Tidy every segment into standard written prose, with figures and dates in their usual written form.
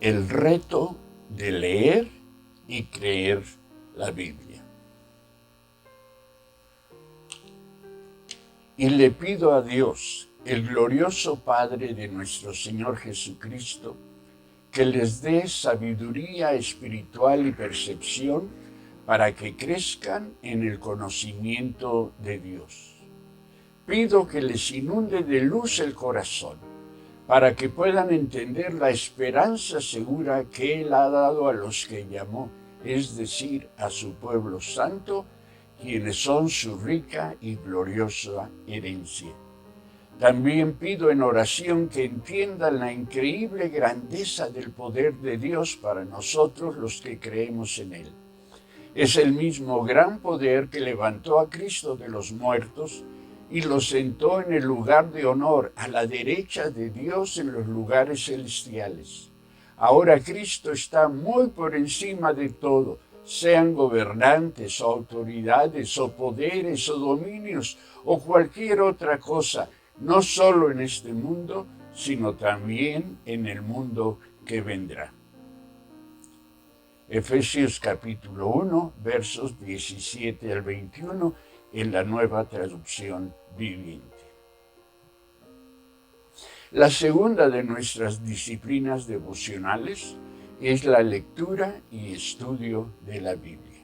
el reto de leer y creer la Biblia. Y le pido a Dios, el glorioso Padre de nuestro Señor Jesucristo, que les dé sabiduría espiritual y percepción para que crezcan en el conocimiento de Dios. Pido que les inunde de luz el corazón, para que puedan entender la esperanza segura que Él ha dado a los que llamó, es decir, a su pueblo santo, quienes son su rica y gloriosa herencia. También pido en oración que entiendan la increíble grandeza del poder de Dios para nosotros los que creemos en Él. Es el mismo gran poder que levantó a Cristo de los muertos y lo sentó en el lugar de honor a la derecha de Dios en los lugares celestiales. Ahora Cristo está muy por encima de todo, sean gobernantes o autoridades o poderes o dominios o cualquier otra cosa, no solo en este mundo, sino también en el mundo que vendrá. Efesios capítulo 1, versos 17 al 21, en la Nueva Traducción Viviente. La segunda de nuestras disciplinas devocionales es la lectura y estudio de la Biblia.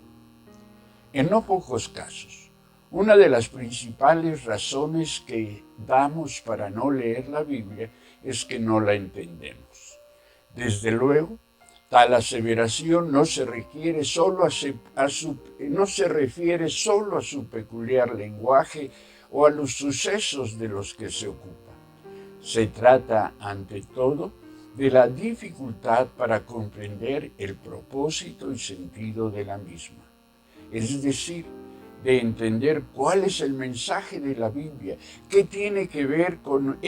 En no pocos casos, una de las principales razones que damos para no leer la Biblia es que no la entendemos. Desde luego, tal aseveración no se refiere solo a su peculiar lenguaje o a los sucesos de los que se ocupa. Se trata, ante todo, de la dificultad para comprender el propósito y sentido de la misma. Es decir, de entender cuál es el mensaje de la Biblia, qué tiene que ver con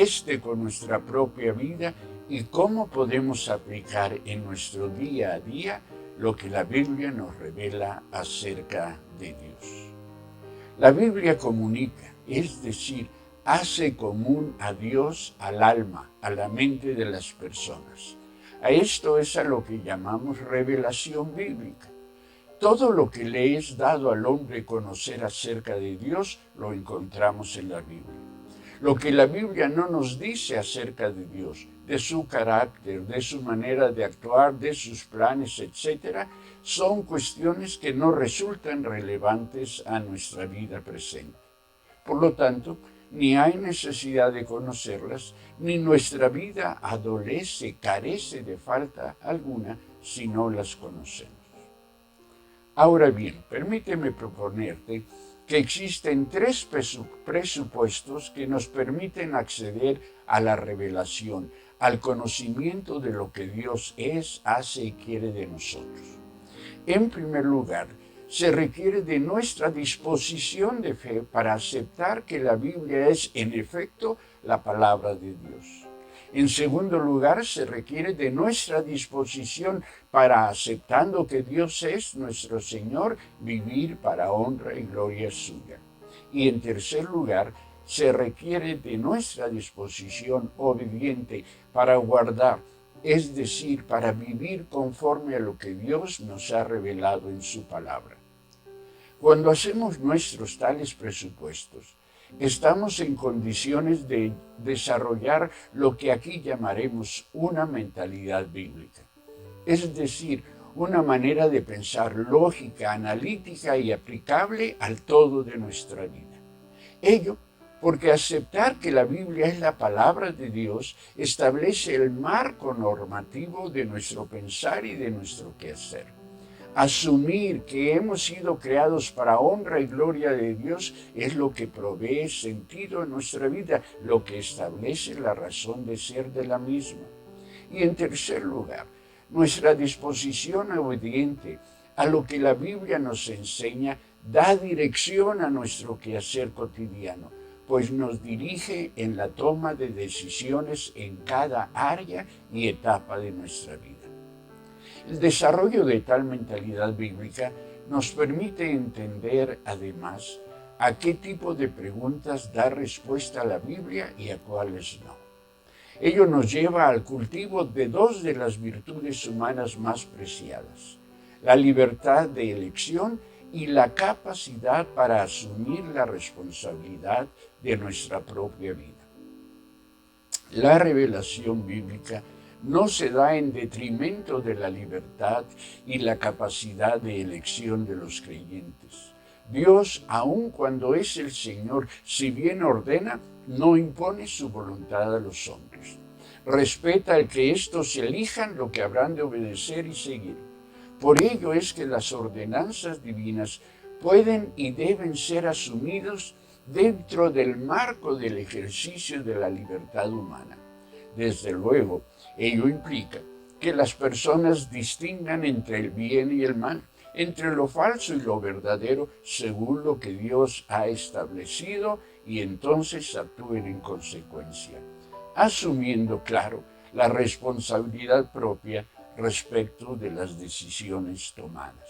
nuestra propia vida y cómo podemos aplicar en nuestro día a día lo que la Biblia nos revela acerca de Dios. La Biblia comunica, es decir, hace común a Dios al alma, a la mente de las personas. A esto es a lo que llamamos revelación bíblica. Todo lo que le es dado al hombre conocer acerca de Dios lo encontramos en la Biblia. Lo que la Biblia no nos dice acerca de Dios, de su carácter, de su manera de actuar, de sus planes, etc., son cuestiones que no resultan relevantes a nuestra vida presente. Por lo tanto, ni hay necesidad de conocerlas, ni nuestra vida carece de falta alguna si no las conocemos. Ahora bien, permíteme proponerte que existen tres presupuestos que nos permiten acceder a la revelación, al conocimiento de lo que Dios es, hace y quiere de nosotros. En primer lugar, se requiere de nuestra disposición de fe para aceptar que la Biblia es, en efecto, la palabra de Dios. En segundo lugar, se requiere de nuestra disposición para, aceptando que Dios es nuestro Señor, vivir para honra y gloria suya. Y en tercer lugar, se requiere de nuestra disposición obediente para guardar, es decir, para vivir conforme a lo que Dios nos ha revelado en su palabra. Cuando hacemos nuestros tales presupuestos, estamos en condiciones de desarrollar lo que aquí llamaremos una mentalidad bíblica, es decir, una manera de pensar lógica, analítica y aplicable al todo de nuestra vida. Ello porque aceptar que la Biblia es la palabra de Dios establece el marco normativo de nuestro pensar y de nuestro quehacer. Asumir que hemos sido creados para honra y gloria de Dios es lo que provee sentido a nuestra vida, lo que establece la razón de ser de la misma. Y en tercer lugar, nuestra disposición obediente a lo que la Biblia nos enseña da dirección a nuestro quehacer cotidiano, pues nos dirige en la toma de decisiones en cada área y etapa de nuestra vida. El desarrollo de tal mentalidad bíblica nos permite entender, además, a qué tipo de preguntas da respuesta la Biblia y a cuáles no. Ello nos lleva al cultivo de dos de las virtudes humanas más preciadas: la libertad de elección y la capacidad para asumir la responsabilidad de nuestra propia vida. La revelación bíblica no se da en detrimento de la libertad y la capacidad de elección de los creyentes. Dios, aun cuando es el Señor, si bien ordena, no impone su voluntad a los hombres. Respeta el que éstos elijan lo que habrán de obedecer y seguir. Por ello es que las ordenanzas divinas pueden y deben ser asumidos dentro del marco del ejercicio de la libertad humana. Desde luego, ello implica que las personas distingan entre el bien y el mal, entre lo falso y lo verdadero, según lo que Dios ha establecido, y entonces actúen en consecuencia, asumiendo, claro, la responsabilidad propia respecto de las decisiones tomadas.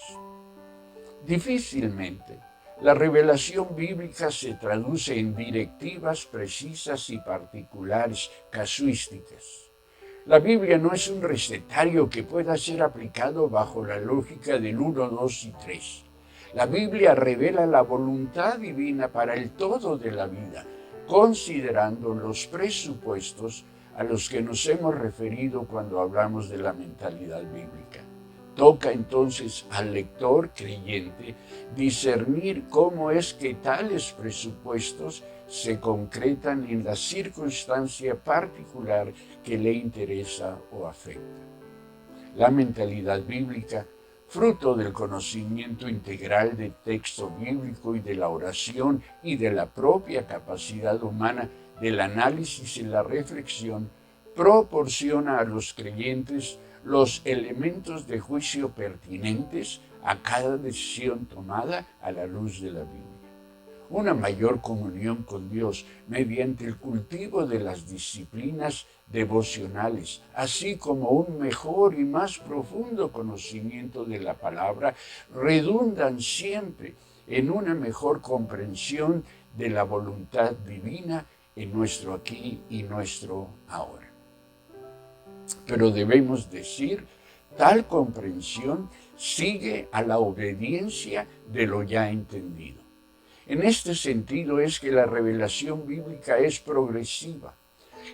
Difícilmente la revelación bíblica se traduce en directivas precisas y particulares, casuísticas. La Biblia no es un recetario que pueda ser aplicado bajo la lógica del 1, 2 y 3. La Biblia revela la voluntad divina para el todo de la vida, considerando los presupuestos a los que nos hemos referido cuando hablamos de la mentalidad bíblica. Toca entonces al lector creyente discernir cómo es que tales presupuestos se concretan en la circunstancia particular que le interesa o afecta. La mentalidad bíblica, fruto del conocimiento integral del texto bíblico y de la oración y de la propia capacidad humana del análisis y la reflexión, proporciona a los creyentes los elementos de juicio pertinentes a cada decisión tomada a la luz de la Biblia. Una mayor comunión con Dios mediante el cultivo de las disciplinas devocionales, así como un mejor y más profundo conocimiento de la palabra, redundan siempre en una mejor comprensión de la voluntad divina en nuestro aquí y nuestro ahora. Pero debemos decir, tal comprensión sigue a la obediencia de lo ya entendido. En este sentido es que la revelación bíblica es progresiva.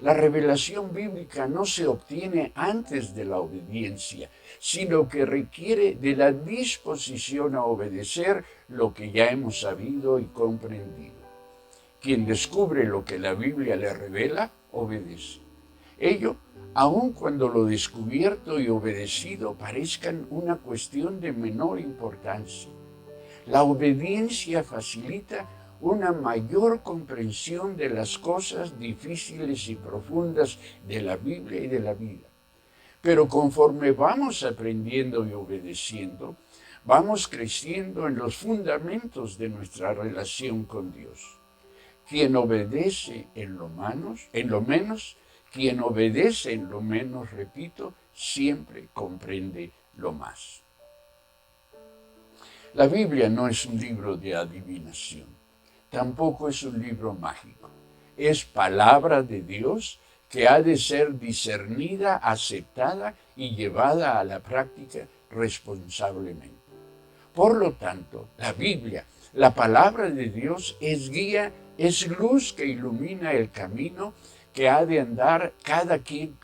La revelación bíblica no se obtiene antes de la obediencia, sino que requiere de la disposición a obedecer lo que ya hemos sabido y comprendido. Quien descubre lo que la Biblia le revela, obedece. Ello, aun cuando lo descubierto y obedecido parezcan una cuestión de menor importancia. La obediencia facilita una mayor comprensión de las cosas difíciles y profundas de la Biblia y de la vida. Pero conforme vamos aprendiendo y obedeciendo, vamos creciendo en los fundamentos de nuestra relación con Dios. Quien obedece en lo menos, quien obedece en lo menos, repito, siempre comprende lo más. La Biblia no es un libro de adivinación, tampoco es un libro mágico. Es palabra de Dios que ha de ser discernida, aceptada y llevada a la práctica responsablemente. Por lo tanto, la Biblia, la palabra de Dios, es guía, es luz que ilumina el camino que ha de andar cada quien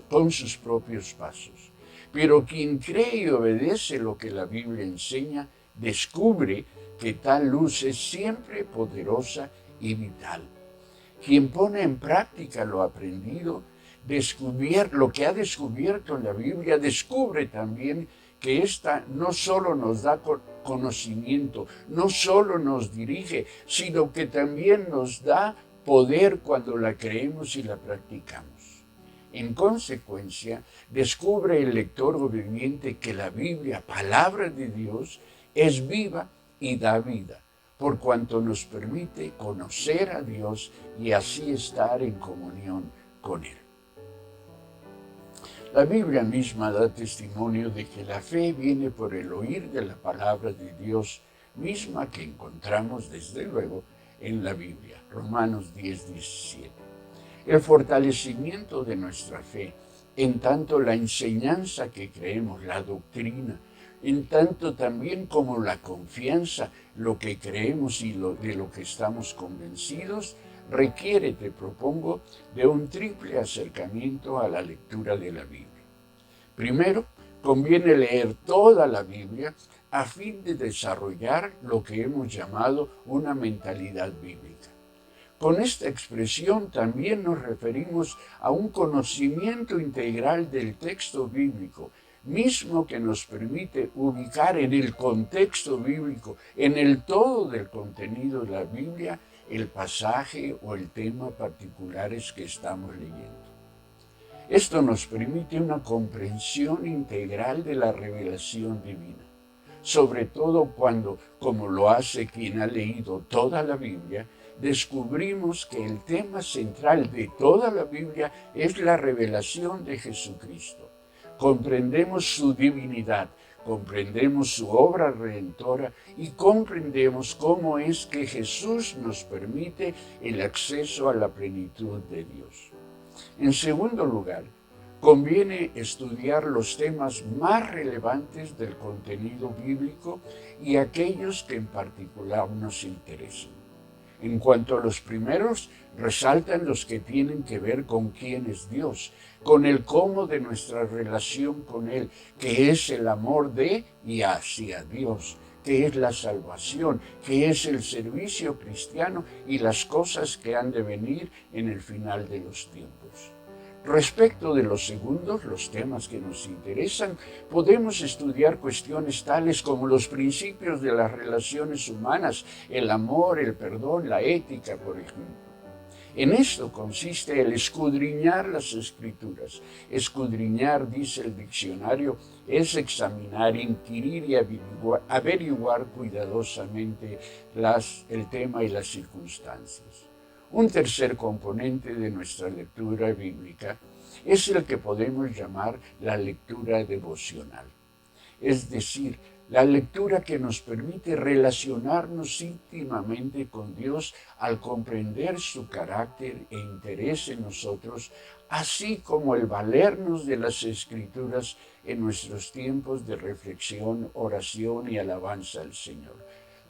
con sus propios pasos. Pero quien cree y obedece lo que la Biblia enseña, descubre que tal luz es siempre poderosa y vital. Quien pone en práctica lo aprendido, lo que ha descubierto en la Biblia, descubre también que ésta no solo nos da conocimiento, no solo nos dirige, sino que también nos da poder cuando la creemos y la practicamos. En consecuencia, descubre el lector obediente que la Biblia, palabra de Dios, es viva y da vida, por cuanto nos permite conocer a Dios y así estar en comunión con Él. La Biblia misma da testimonio de que la fe viene por el oír de la palabra de Dios, misma que encontramos desde luego en la Biblia, Romanos 10:17. el fortalecimiento de nuestra fe, en tanto la enseñanza que creemos, la doctrina, en tanto también como la confianza, lo que creemos y de lo que estamos convencidos, requiere, te propongo, de un triple acercamiento a la lectura de la Biblia. Primero, conviene leer toda la Biblia a fin de desarrollar lo que hemos llamado una mentalidad bíblica. Con esta expresión también nos referimos a un conocimiento integral del texto bíblico, mismo que nos permite ubicar en el contexto bíblico, en el todo del contenido de la Biblia, el pasaje o el tema particulares que estamos leyendo. Esto nos permite una comprensión integral de la revelación divina, sobre todo cuando, como lo hace quien ha leído toda la Biblia, descubrimos que el tema central de toda la Biblia es la revelación de Jesucristo. Comprendemos su divinidad, comprendemos su obra redentora y comprendemos cómo es que Jesús nos permite el acceso a la plenitud de Dios. En segundo lugar, conviene estudiar los temas más relevantes del contenido bíblico y aquellos que en particular nos interesan. En cuanto a los primeros, resaltan los que tienen que ver con quién es Dios, con el cómo de nuestra relación con Él, que es el amor de y hacia Dios, que es la salvación, que es el servicio cristiano y las cosas que han de venir en el final de los tiempos. Respecto de los segundos, los temas que nos interesan, podemos estudiar cuestiones tales como los principios de las relaciones humanas, el amor, el perdón, la ética, por ejemplo. En esto consiste el escudriñar las Escrituras. Escudriñar, dice el diccionario, es examinar, inquirir y averiguar cuidadosamente el tema y las circunstancias. Un tercer componente de nuestra lectura bíblica es el que podemos llamar la lectura devocional, es decir, la lectura que nos permite relacionarnos íntimamente con Dios al comprender su carácter e interés en nosotros, así como el valernos de las Escrituras en nuestros tiempos de reflexión, oración y alabanza al Señor.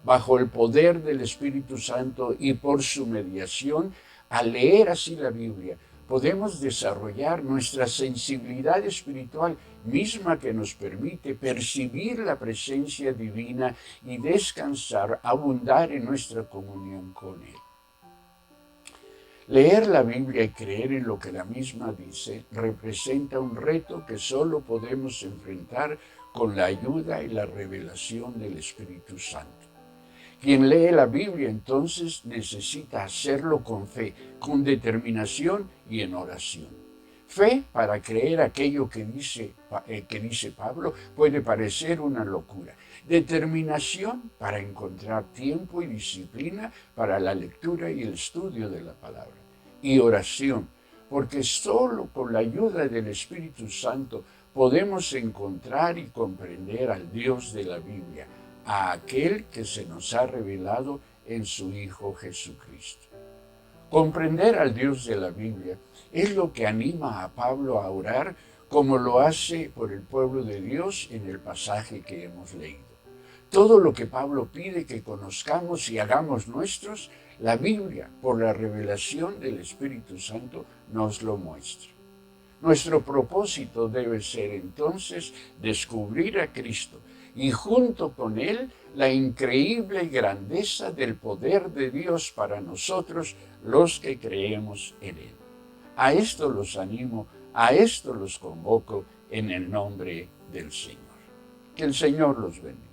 Bajo el poder del Espíritu Santo y por su mediación, al leer así la Biblia, podemos desarrollar nuestra sensibilidad espiritual misma que nos permite percibir la presencia divina y descansar, abundar en nuestra comunión con Él. Leer la Biblia y creer en lo que la misma dice representa un reto que solo podemos enfrentar con la ayuda y la revelación del Espíritu Santo. Quien lee la Biblia entonces necesita hacerlo con fe, con determinación y en oración. Fe para creer aquello que dice Pablo puede parecer una locura. Determinación para encontrar tiempo y disciplina para la lectura y el estudio de la palabra. Y oración, porque solo con la ayuda del Espíritu Santo podemos encontrar y comprender al Dios de la Biblia, a aquel que se nos ha revelado en su Hijo Jesucristo. Comprender al Dios de la Biblia es lo que anima a Pablo a orar como lo hace por el pueblo de Dios en el pasaje que hemos leído. Todo lo que Pablo pide que conozcamos y hagamos nuestros, la Biblia, por la revelación del Espíritu Santo, nos lo muestra. Nuestro propósito debe ser entonces descubrir a Cristo y junto con Él la increíble grandeza del poder de Dios para nosotros los que creemos en Él. A esto los animo, a esto los convoco en el nombre del Señor. Que el Señor los bendiga.